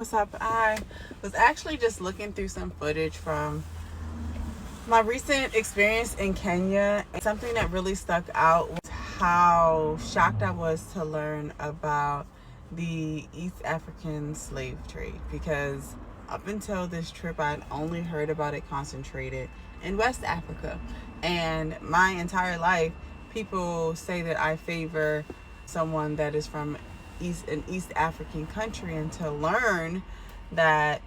What's up? I was actually just looking through some footage from my recent experience in Kenya. Something that really stuck out was how shocked I was to learn about the East African slave trade, because up until this trip I'd only heard about it concentrated in West Africa. And my entire life, people say that I favor someone that is from an East African country, and to learn that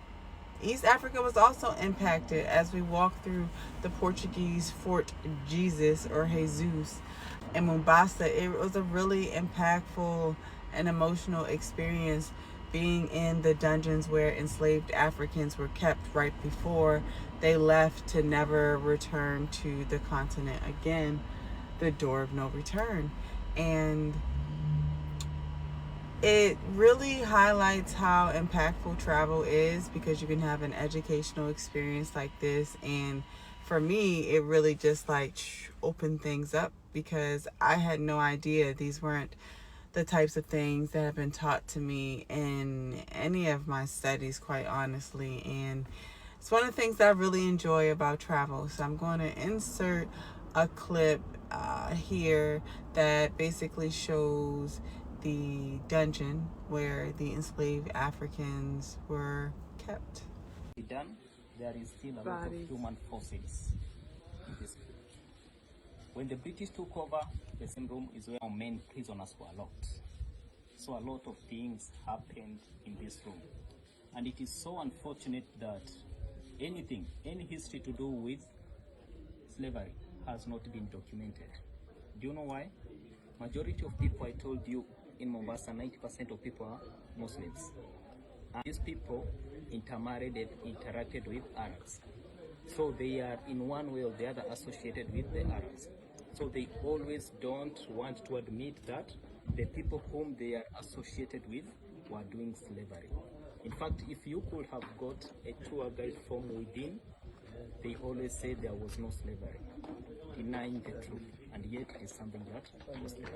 East Africa was also impacted as we walked through the Portuguese Fort Jesus or Jesus in Mombasa. It was a really impactful and emotional experience being in the dungeons where enslaved Africans were kept right before they left to never return to the continent again, the door of no return. And it really highlights how impactful travel is, because you can have an educational experience like this. And for me, it really just opened things up, because I had no idea these weren't the types of things that have been taught to me in any of my studies, quite honestly. And it's one of the things that I really enjoy about travel. So I'm going to insert a clip here that basically shows the dungeon where the enslaved Africans were kept. Done, there is still a lot of human fossils in this. When the British took over, the same room is where our main prisoners were locked. So a lot of things happened in this room. And it is so unfortunate that any history to do with slavery has not been documented. Do you know why? Majority of people, I told you, in Mombasa, 90% of people are Muslims. And these people intermarried and interacted with Arabs. So they are in one way or the other associated with the Arabs. So they always don't want to admit that the people whom they are associated with were doing slavery. In fact, if you could have got a tour guide from within, they always say there was no slavery, denying the truth, and yet it is something that was there.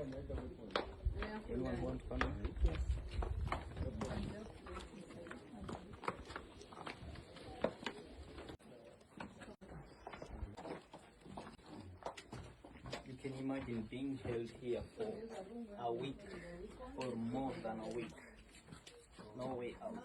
Anyone want to comment? Yes. You can imagine being held here for a week or more than a week. No way out.